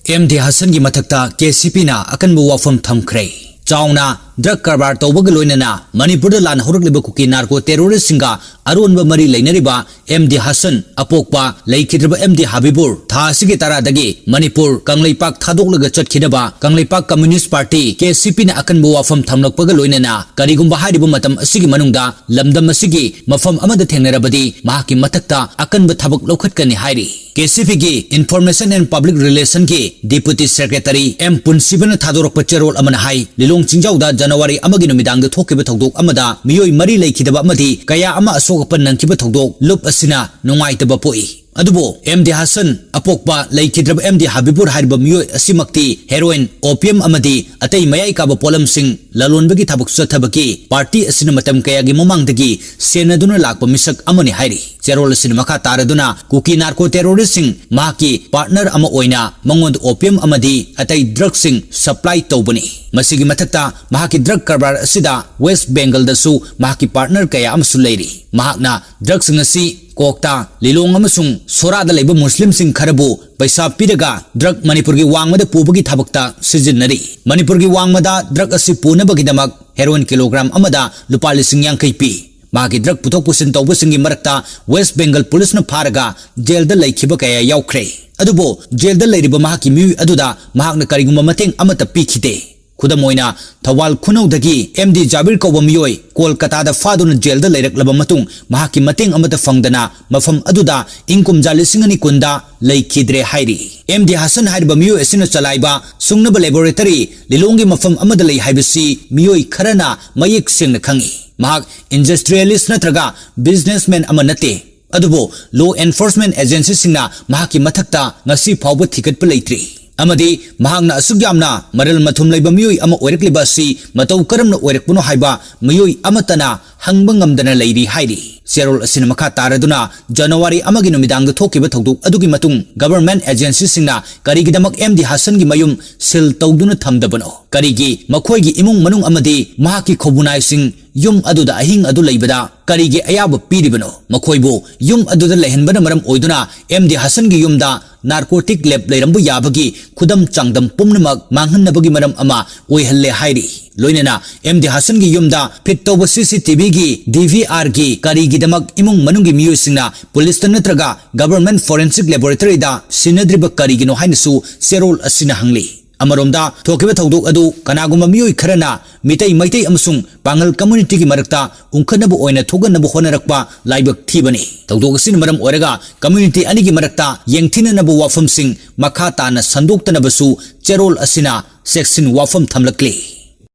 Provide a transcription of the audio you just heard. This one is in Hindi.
MD Hasan की मथक्ता KCP ना अकनबा वाफम थमख्रे चाउना ड्रग कारबार तौबग लोइनना मणिपुर लान हौरक्लिबा कुकी नार्को टेरोरिस्ट सिंगा अरोनबा मरी लेनरिबा MD Hasan अपोकपा लेखिद्रबा MD हाबिबुर थासिगे तारादगी मणिपुर कंगलेपाक थादोक्लगा चटखिनबा कंगलेपाक कम्युनिस्ट पार्टी KCP ना अकनबा वाफम थमलकपग लोइनना करिगुंबा हारिबा मतम असिगी मनुंगदा लमदम असिगी मफम अमदा थेंगनरबदी माहाकी मथक्ता अकनबा थबक लौखटकनी हाइरी KCP की इंफॉर्मेशन एंड पब्लिक रिलेशन की डिप्यूटी सेक्रेटरी M पुनसिबन थादोरक चेरोल अमन हाई लिलोंग चिंजाउदा जनवरी अमगी नुमिदांग थोकिबा थौदोक अमदा मियोय मरी लेखिदबा अमदी कया अमा असोगपन नंकिबा थौदोक लुप असिना नुंगाइतबा पोई अदुबो MD Hasan अपोकपा लेखिद्रब MD हाबिबुर हारिबा मियोय असिमक्ति हेरोइन ओपियम अमदी अतई मयाई काबा पोलम सिंह ललोनबगी थबक सथबकी पार्टी असिना मतम कयागी ममांगदगी सेनदुना लाकपा मिसक अमनि हाइरी चेरोल असिना मखा तारदुना कुकी नार्को टेरोरिस्ट सिंह माकी पार्टनर अमा ओइना मंगोंद ओपियम अमदी अतई ड्रग सिंह सप्लाई तौबनी मसिगी मथक्ता महाकी ड्रग कारबार असिदा वेस्ट बेंगल दसु महाकी पार्टनर कया अमसु लेरी महाकना ड्रग सिंह असि कोकता लिलोंग अमसुंग सोरादा लेबा मुस्लिम सिंह खरबु पैसा पीरगा ड्रग मणिपुर की वांगमदा पुबगी थबक्ता सिजिनरी मणिपुर की वांगमदा ड्रग असि पुनबगिदमक हेरोइन किलोग्राम अमदा लुपा लिसिंग यांकई पी मागी ड्रग पुथोक पुसिन तौबसिंगी मरक्ता वेस्ट बेंगल पुलिस न फारगा जेलदा लैखिबा कया याउख्रे अदुबो जेलदा लैरिबा महाकी मियु अदुदा महाकना करिगुंबा मतेंग अमता पीखिते खुदम ओइना थवाल खुनौदगी MD जाबिर कौबा मियोय कोलकाता फादुना जेलदा लैरक्लबा मतुंग महाकी मतेंग अमता फंगदना मफम अदुदा इंकुमजा लिसिंगनी कुंदा लैखिद्रे हाइरी MD Hasan हाइरिबा मियोय असिना चलाइबा सुंगनबा लैबोरेटरी लिलोंगी मफम अमदा लै हाइबसी मियोय खरना मयेक सेंगना खंगी महाक इंडस्ट्रियलिस्ट नत्रगा बिजनेसमैन अमा नते अदुबो लॉ एनफोर्समेंट एजेंसी सिंगना महाकी मथक्ता ngasi फावबा थिकटपा लैत्रि अमदी महांगना असुग्यामना मरल मथुम लैबा मियोय अमा ओइरक्लिबा असि मतौ करमना ओइरक्पुनो हाइबा मियोय अमतना हंगबा ngamdana लैरी हाइरी चेरोल असिना मखा तारदुना जनवरी अमगी नुमिदांग थोकिबा थौदोक अदुगी मतुंग गवर्नमेंट एजेंसी सिंगना करिगिदमक MD Hasan की मयुम सिल तौदुना थमदबनो करिगी मखोयगी इमुंग मनुंग अमदी महाकी खोबुनाय सिंग युम अदुदा अहिंग अदु लैबदा करिगी अयाब पीरिबनो मखोयबो युम अदुदा लैहनबना मरम ओइदुना MD Hasan की युमदा नार्कोटिक लैब लैरंबु याबगी खुदम चांगदम पुमनमक मांगहन्नबगी मरम अमा ओइहल्ले हाइरी लोइनना MD Hasan की युमदा फिट तौबा CCTV की DVR की करिगिदमक इमुंग मनुंगी मियोयसिंगना पुलिस नत्रगा गवर्नमेंट फोरेंसिक लैबोरेटरी दा सिनद्रिबा करिगिनो हाइनसु सेरोल असिना हंगली अमरोमदा थोकिबा थौदोक अदु कनागुमा मियोय खरना मितै मैतै अमसुंग पांगल कम्युनिटी की मरक्ता उंखनबु ओइना थोगनबु होनरक्पा लाइबक थीबनी थौदोक असिन मरम ओरगा कम्युनिटी अनि की मरक्ता यंगथिननबु वाफम सिंग मखा ताना संदोक्तनबसु चेरोल असिना सेक्शन वाफम थमलक्ली।